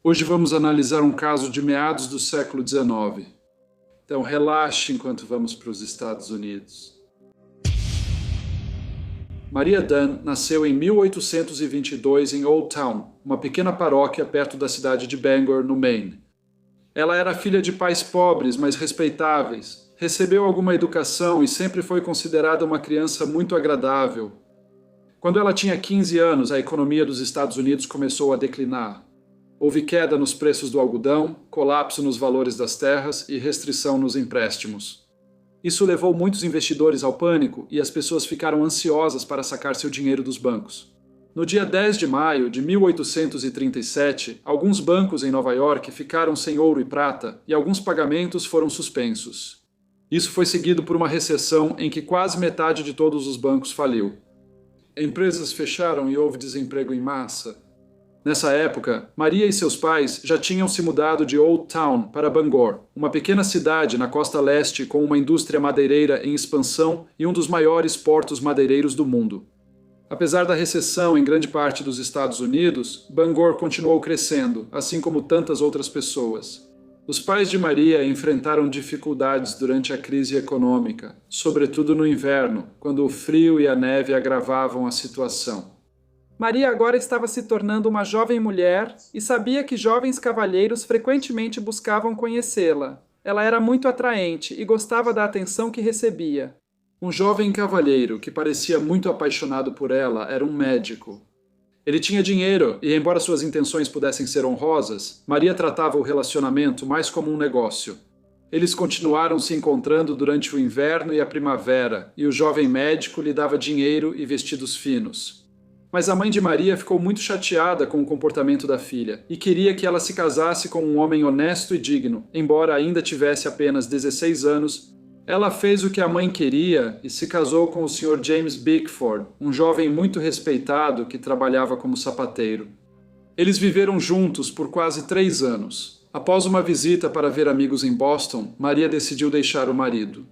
Hoje vamos analisar um caso de meados do século XIX. Então relaxe enquanto vamos para os Estados Unidos. Maria Dunn nasceu em 1822 em Old Town, uma pequena paróquia perto da cidade de Bangor, no Maine. Ela era filha de pais pobres, mas respeitáveis. Recebeu alguma educação e sempre foi considerada uma criança muito agradável. Quando ela tinha 15 anos, a economia dos Estados Unidos começou a declinar. Houve queda nos preços do algodão, colapso nos valores das terras e restrição nos empréstimos. Isso levou muitos investidores ao pânico e as pessoas ficaram ansiosas para sacar seu dinheiro dos bancos. No dia 10 de maio de 1837, alguns bancos em Nova York ficaram sem ouro e prata e alguns pagamentos foram suspensos. Isso foi seguido por uma recessão em que quase metade de todos os bancos faliu. Empresas fecharam e houve desemprego em massa. Nessa época, Maria e seus pais já tinham se mudado de Old Town para Bangor, uma pequena cidade na costa leste com uma indústria madeireira em expansão e um dos maiores portos madeireiros do mundo. Apesar da recessão em grande parte dos Estados Unidos, Bangor continuou crescendo, assim como tantas outras pessoas. Os pais de Maria enfrentaram dificuldades durante a crise econômica, sobretudo no inverno, quando o frio e a neve agravavam a situação. Maria agora estava se tornando uma jovem mulher e sabia que jovens cavalheiros frequentemente buscavam conhecê-la. Ela era muito atraente e gostava da atenção que recebia. Um jovem cavalheiro que parecia muito apaixonado por ela era um médico. Ele tinha dinheiro e, embora suas intenções pudessem ser honrosas, Maria tratava o relacionamento mais como um negócio. Eles continuaram se encontrando durante o inverno e a primavera, e o jovem médico lhe dava dinheiro e vestidos finos. Mas a mãe de Maria ficou muito chateada com o comportamento da filha e queria que ela se casasse com um homem honesto e digno, embora ainda tivesse apenas 16 anos. Ela fez o que a mãe queria e se casou com o Sr. James Bickford, um jovem muito respeitado que trabalhava como sapateiro. Eles viveram juntos por quase 3 anos. Após uma visita para ver amigos em Boston, Maria decidiu deixar o marido.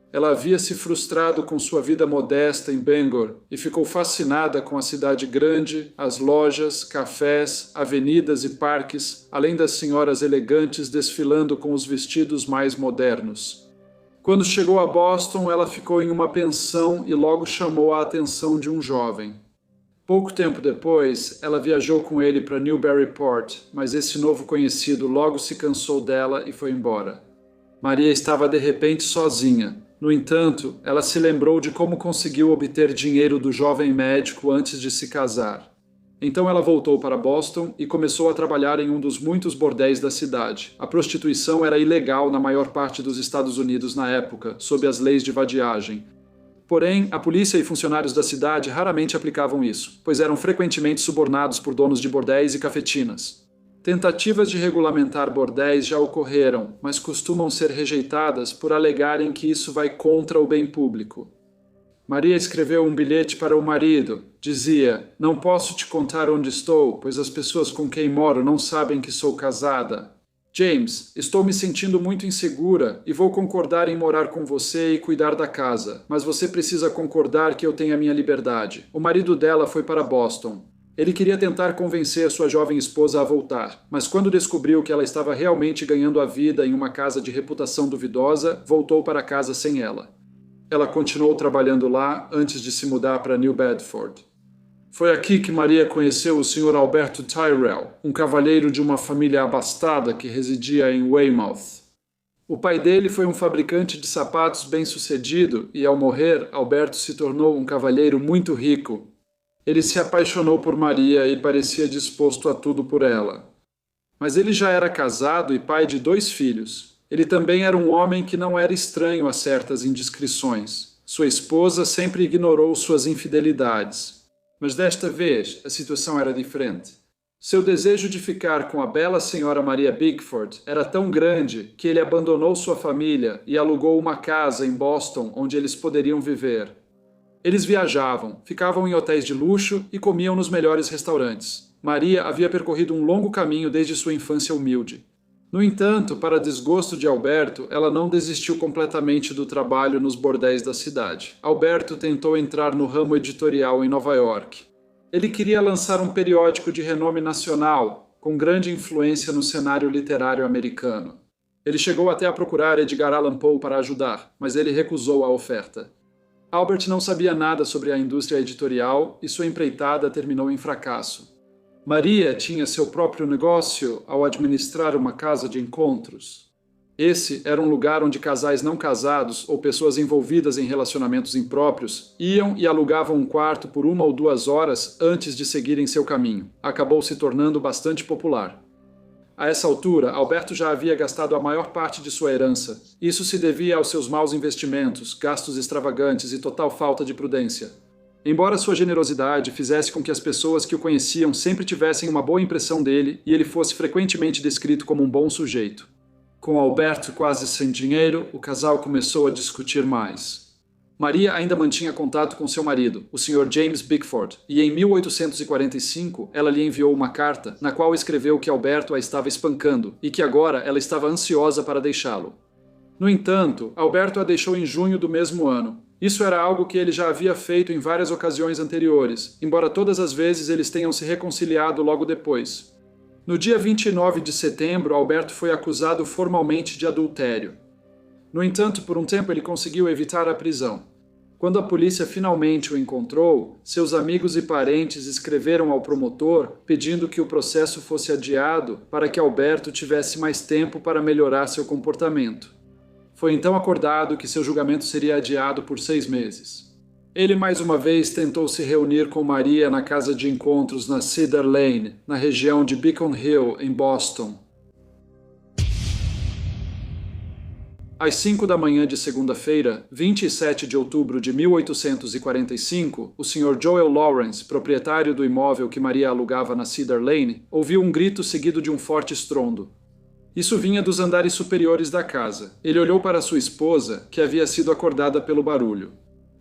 Ela havia se frustrado com sua vida modesta em Bangor e ficou fascinada com a cidade grande, as lojas, cafés, avenidas e parques, além das senhoras elegantes desfilando com os vestidos mais modernos. Quando chegou a Boston, ela ficou em uma pensão e logo chamou a atenção de um jovem. Pouco tempo depois, ela viajou com ele para Newburyport, mas esse novo conhecido logo se cansou dela e foi embora. Maria estava de repente sozinha. No entanto, ela se lembrou de como conseguiu obter dinheiro do jovem médico antes de se casar. Então ela voltou para Boston e começou a trabalhar em um dos muitos bordéis da cidade. A prostituição era ilegal na maior parte dos Estados Unidos na época, sob as leis de vadiagem. Porém, a polícia e funcionários da cidade raramente aplicavam isso, pois eram frequentemente subornados por donos de bordéis e cafetinas. Tentativas de regulamentar bordéis já ocorreram, mas costumam ser rejeitadas por alegarem que isso vai contra o bem público. Maria escreveu um bilhete para o marido. Dizia: "Não posso te contar onde estou, pois as pessoas com quem moro não sabem que sou casada. James, estou me sentindo muito insegura e vou concordar em morar com você e cuidar da casa, mas você precisa concordar que eu tenho a minha liberdade." O marido dela foi para Boston. Ele queria tentar convencer sua jovem esposa a voltar, mas quando descobriu que ela estava realmente ganhando a vida em uma casa de reputação duvidosa, voltou para casa sem ela. Ela continuou trabalhando lá antes de se mudar para New Bedford. Foi aqui que Maria conheceu o Sr. Alberto Tyrrell, um cavalheiro de uma família abastada que residia em Weymouth. O pai dele foi um fabricante de sapatos bem-sucedido e, ao morrer, Alberto se tornou um cavalheiro muito rico. Ele se apaixonou por Maria e parecia disposto a tudo por ela. Mas ele já era casado e pai de 2 filhos. Ele também era um homem que não era estranho a certas indiscrições. Sua esposa sempre ignorou suas infidelidades. Mas desta vez, a situação era diferente. Seu desejo de ficar com a bela senhora Maria Bickford era tão grande que ele abandonou sua família e alugou uma casa em Boston onde eles poderiam viver. Eles viajavam, ficavam em hotéis de luxo e comiam nos melhores restaurantes. Maria havia percorrido um longo caminho desde sua infância humilde. No entanto, para desgosto de Alberto, ela não desistiu completamente do trabalho nos bordéis da cidade. Alberto tentou entrar no ramo editorial em Nova York. Ele queria lançar um periódico de renome nacional, com grande influência no cenário literário americano. Ele chegou até a procurar Edgar Allan Poe para ajudar, mas ele recusou a oferta. Albert não sabia nada sobre a indústria editorial e sua empreitada terminou em fracasso. Maria tinha seu próprio negócio ao administrar uma casa de encontros. Esse era um lugar onde casais não casados ou pessoas envolvidas em relacionamentos impróprios iam e alugavam um quarto por 1 ou 2 horas antes de seguirem seu caminho. Acabou se tornando bastante popular. A essa altura, Alberto já havia gastado a maior parte de sua herança. Isso se devia aos seus maus investimentos, gastos extravagantes e total falta de prudência. Embora sua generosidade fizesse com que as pessoas que o conheciam sempre tivessem uma boa impressão dele e ele fosse frequentemente descrito como um bom sujeito. Com Alberto quase sem dinheiro, o casal começou a discutir mais. Maria ainda mantinha contato com seu marido, o Sr. James Bickford, e em 1845 ela lhe enviou uma carta na qual escreveu que Alberto a estava espancando e que agora ela estava ansiosa para deixá-lo. No entanto, Alberto a deixou em junho do mesmo ano. Isso era algo que ele já havia feito em várias ocasiões anteriores, embora todas as vezes eles tenham se reconciliado logo depois. No dia 29 de setembro, Alberto foi acusado formalmente de adultério. No entanto, por um tempo ele conseguiu evitar a prisão. Quando a polícia finalmente o encontrou, seus amigos e parentes escreveram ao promotor pedindo que o processo fosse adiado para que Alberto tivesse mais tempo para melhorar seu comportamento. Foi então acordado que seu julgamento seria adiado por 6 meses. Ele mais uma vez tentou se reunir com Maria na casa de encontros na Cedar Lane, na região de Beacon Hill, em Boston. Às 5 da manhã de segunda-feira, 27 de outubro de 1845, o Sr. Joel Lawrence, proprietário do imóvel que Maria alugava na Cedar Lane, ouviu um grito seguido de um forte estrondo. Isso vinha dos andares superiores da casa. Ele olhou para sua esposa, que havia sido acordada pelo barulho.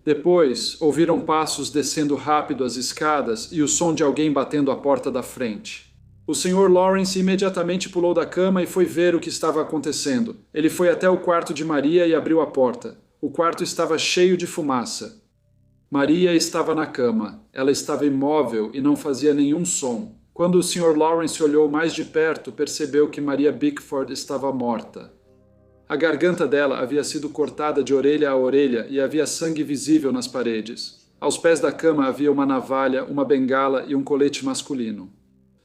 Depois, ouviram passos descendo rápido as escadas e o som de alguém batendo a porta da frente. O Sr. Lawrence imediatamente pulou da cama e foi ver o que estava acontecendo. Ele foi até o quarto de Maria e abriu a porta. O quarto estava cheio de fumaça. Maria estava na cama. Ela estava imóvel e não fazia nenhum som. Quando o Sr. Lawrence olhou mais de perto, percebeu que Maria Bickford estava morta. A garganta dela havia sido cortada de orelha a orelha e havia sangue visível nas paredes. Aos pés da cama havia uma navalha, uma bengala e um colete masculino.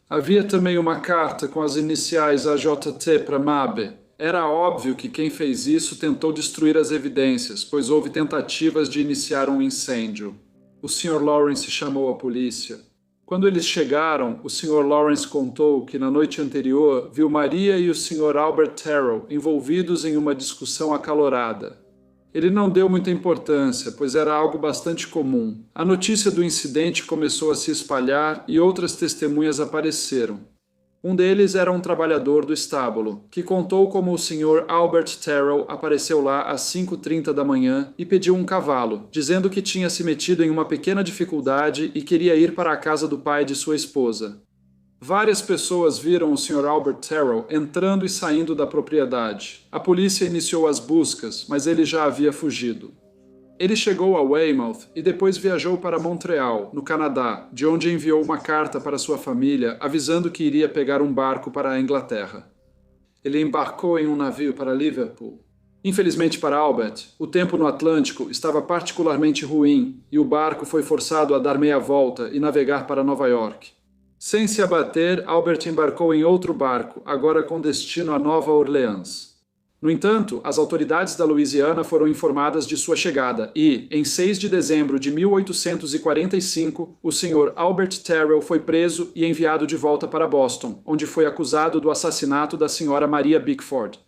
Havia também uma carta com as iniciais AJT para Mabe. Era óbvio que quem fez isso tentou destruir as evidências, pois houve tentativas de iniciar um incêndio. O Sr. Lawrence chamou a polícia. Quando eles chegaram, o Sr. Lawrence contou que na noite anterior viu Maria e o Sr. Albert Terrell envolvidos em uma discussão acalorada. Ele não deu muita importância, pois era algo bastante comum. A notícia do incidente começou a se espalhar e outras testemunhas apareceram. Um deles era um trabalhador do estábulo, que contou como o Sr. Albert Terrell apareceu lá às 5h30 da manhã e pediu um cavalo, dizendo que tinha se metido em uma pequena dificuldade e queria ir para a casa do pai de sua esposa. Várias pessoas viram o Sr. Albert Terrell entrando e saindo da propriedade. A polícia iniciou as buscas, mas ele já havia fugido. Ele chegou a Weymouth e depois viajou para Montreal, no Canadá, de onde enviou uma carta para sua família avisando que iria pegar um barco para a Inglaterra. Ele embarcou em um navio para Liverpool. Infelizmente para Albert, o tempo no Atlântico estava particularmente ruim e o barco foi forçado a dar meia volta e navegar para Nova York. Sem se abater, Albert embarcou em outro barco, agora com destino a Nova Orleans. No entanto, as autoridades da Louisiana foram informadas de sua chegada e, em 6 de dezembro de 1845, o Sr. Albert Terrell foi preso e enviado de volta para Boston, onde foi acusado do assassinato da Sra. Maria Bickford.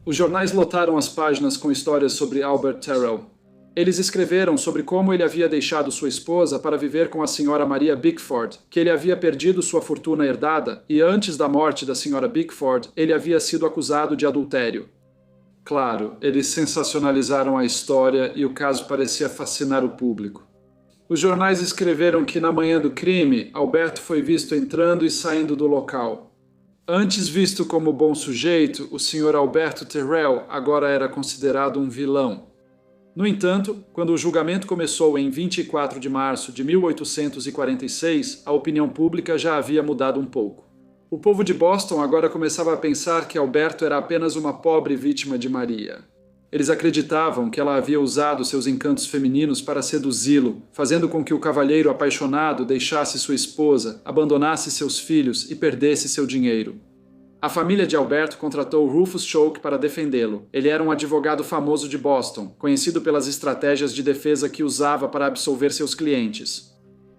Os jornais lotaram as páginas com histórias sobre Albert Terrell. Eles escreveram sobre como ele havia deixado sua esposa para viver com a Sra. Maria Bickford, que ele havia perdido sua fortuna herdada e antes da morte da Sra. Bickford, ele havia sido acusado de adultério. Claro, eles sensacionalizaram a história e o caso parecia fascinar o público. Os jornais escreveram que na manhã do crime, Alberto foi visto entrando e saindo do local. Antes visto como bom sujeito, o Sr. Alberto Terrell agora era considerado um vilão. No entanto, quando o julgamento começou em 24 de março de 1846, a opinião pública já havia mudado um pouco. O povo de Boston agora começava a pensar que Alberto era apenas uma pobre vítima de Maria. Eles acreditavam que ela havia usado seus encantos femininos para seduzi-lo, fazendo com que o cavalheiro apaixonado deixasse sua esposa, abandonasse seus filhos e perdesse seu dinheiro. A família de Alberto contratou Rufus Choate para defendê-lo. Ele era um advogado famoso de Boston, conhecido pelas estratégias de defesa que usava para absolver seus clientes.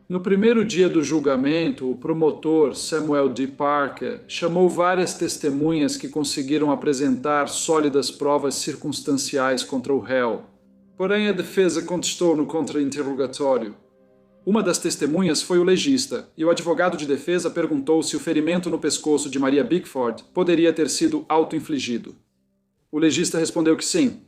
No primeiro dia do julgamento, o promotor Samuel D. Parker chamou várias testemunhas que conseguiram apresentar sólidas provas circunstanciais contra o réu. Porém, a defesa contestou no contra-interrogatório. Uma das testemunhas foi o legista, e o advogado de defesa perguntou se o ferimento no pescoço de Maria Bickford poderia ter sido auto-infligido. O legista respondeu que sim.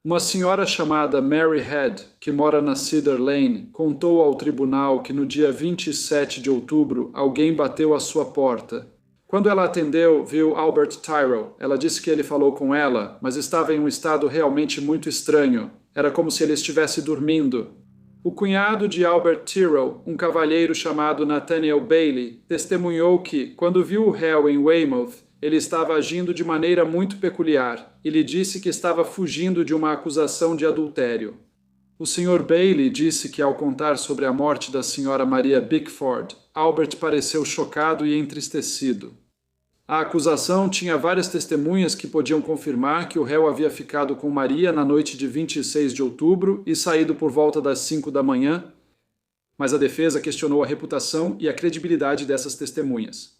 Uma senhora chamada Mary Head, que mora na Cedar Lane, contou ao tribunal que no dia 27 de outubro alguém bateu à sua porta. Quando ela atendeu, viu Albert Tyrrell. Ela disse que ele falou com ela, mas estava em um estado realmente muito estranho. Era como se ele estivesse dormindo. O cunhado de Albert Tyrrell, um cavalheiro chamado Nathaniel Bailey, testemunhou que, quando viu o réu em Weymouth, ele estava agindo de maneira muito peculiar e lhe disse que estava fugindo de uma acusação de adultério. O Sr. Bailey disse que, ao contar sobre a morte da Sra. Maria Bickford, Albert pareceu chocado e entristecido. A acusação tinha várias testemunhas que podiam confirmar que o réu havia ficado com Maria na noite de 26 de outubro e saído por volta das 5 da manhã, mas a defesa questionou a reputação e a credibilidade dessas testemunhas.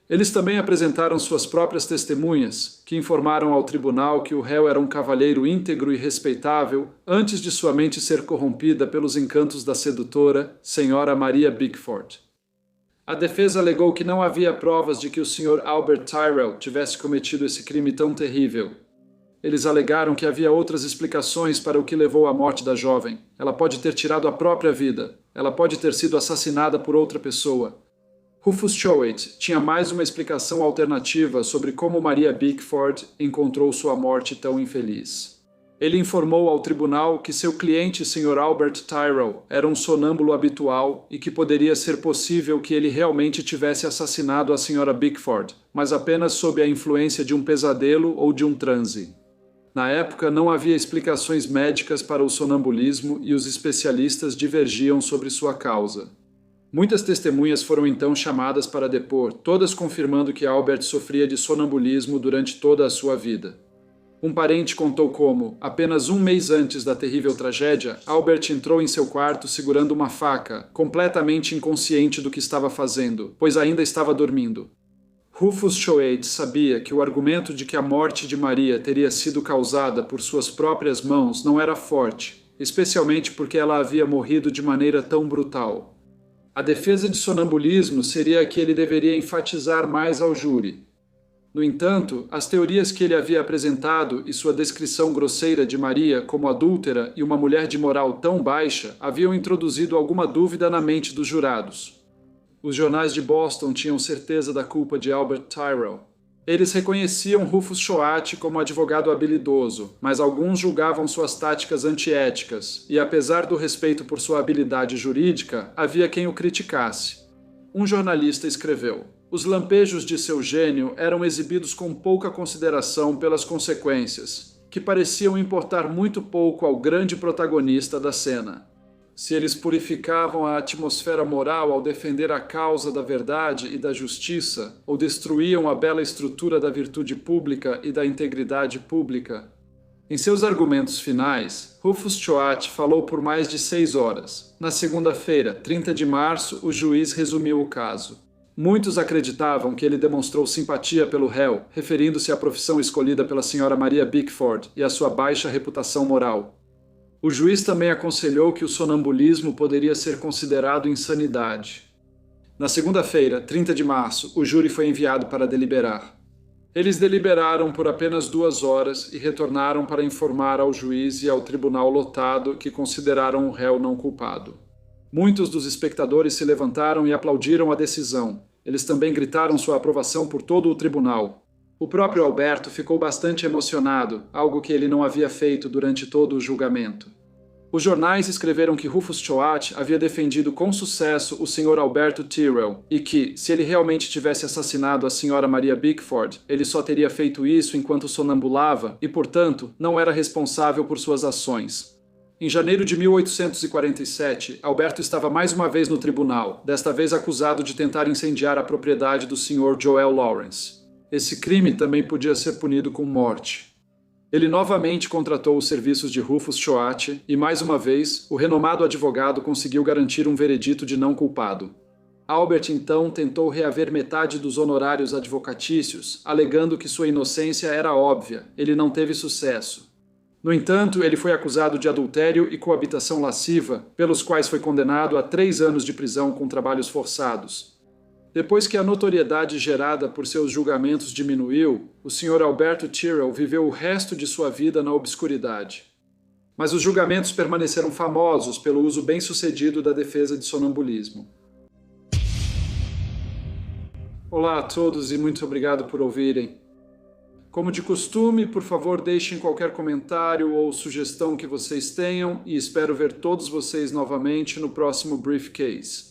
Eles também apresentaram suas próprias testemunhas, que informaram ao tribunal que o réu era um cavalheiro íntegro e respeitável antes de sua mente ser corrompida pelos encantos da sedutora, Sra. Maria Bickford. A defesa alegou que não havia provas de que o Sr. Albert Tyrrell tivesse cometido esse crime tão terrível. Eles alegaram que havia outras explicações para o que levou à morte da jovem. Ela pode ter tirado a própria vida. Ela pode ter sido assassinada por outra pessoa. Rufus Choate tinha mais uma explicação alternativa sobre como Maria Bickford encontrou sua morte tão infeliz. Ele informou ao tribunal que seu cliente, Sr. Albert Tyrrell, era um sonâmbulo habitual e que poderia ser possível que ele realmente tivesse assassinado a Sra. Bickford, mas apenas sob a influência de um pesadelo ou de um transe. Na época, não havia explicações médicas para o sonambulismo e os especialistas divergiam sobre sua causa. Muitas testemunhas foram então chamadas para depor, todas confirmando que Albert sofria de sonambulismo durante toda a sua vida. Um parente contou como, apenas um mês antes da terrível tragédia, Albert entrou em seu quarto segurando uma faca, completamente inconsciente do que estava fazendo, pois ainda estava dormindo. Rufus Choate sabia que o argumento de que a morte de Maria teria sido causada por suas próprias mãos não era forte, especialmente porque ela havia morrido de maneira tão brutal. A defesa de sonambulismo seria a que ele deveria enfatizar mais ao júri. No entanto, as teorias que ele havia apresentado e sua descrição grosseira de Maria como adúltera e uma mulher de moral tão baixa haviam introduzido alguma dúvida na mente dos jurados. Os jornais de Boston tinham certeza da culpa de Albert Tyrrell. Eles reconheciam Rufus Choate como advogado habilidoso, mas alguns julgavam suas táticas antiéticas, e apesar do respeito por sua habilidade jurídica, havia quem o criticasse. Um jornalista escreveu: os lampejos de seu gênio eram exibidos com pouca consideração pelas consequências, que pareciam importar muito pouco ao grande protagonista da cena. Se eles purificavam a atmosfera moral ao defender a causa da verdade e da justiça, ou destruíam a bela estrutura da virtude pública e da integridade pública. Em seus argumentos finais, Rufus Choate falou por mais de 6 horas. Na segunda-feira, 30 de março, o juiz resumiu o caso. Muitos acreditavam que ele demonstrou simpatia pelo réu, referindo-se à profissão escolhida pela Sra. Maria Bickford e à sua baixa reputação moral. O juiz também aconselhou que o sonambulismo poderia ser considerado insanidade. Na segunda-feira, 30 de março, o júri foi enviado para deliberar. Eles deliberaram por apenas 2 horas e retornaram para informar ao juiz e ao tribunal lotado que consideraram o réu não culpado. Muitos dos espectadores se levantaram e aplaudiram a decisão. Eles também gritaram sua aprovação por todo o tribunal. O próprio Alberto ficou bastante emocionado, algo que ele não havia feito durante todo o julgamento. Os jornais escreveram que Rufus Choate havia defendido com sucesso o Sr. Alberto Tyrrell e que, se ele realmente tivesse assassinado a Sra. Maria Bickford, ele só teria feito isso enquanto sonambulava e, portanto, não era responsável por suas ações. Em janeiro de 1847, Alberto estava mais uma vez no tribunal, desta vez acusado de tentar incendiar a propriedade do Sr. Joel Lawrence. Esse crime também podia ser punido com morte. Ele novamente contratou os serviços de Rufus Choate e, mais uma vez, o renomado advogado conseguiu garantir um veredito de não culpado. Albert, então, tentou reaver metade dos honorários advocatícios, alegando que sua inocência era óbvia. Ele não teve sucesso. No entanto, ele foi acusado de adultério e coabitação lasciva, pelos quais foi condenado a 3 anos de prisão com trabalhos forçados. Depois que a notoriedade gerada por seus julgamentos diminuiu, o Sr. Alberto Tyrrell viveu o resto de sua vida na obscuridade. Mas os julgamentos permaneceram famosos pelo uso bem-sucedido da defesa de sonambulismo. Olá a todos e muito obrigado por ouvirem. Como de costume, por favor deixem qualquer comentário ou sugestão que vocês tenham e espero ver todos vocês novamente no próximo Briefcase.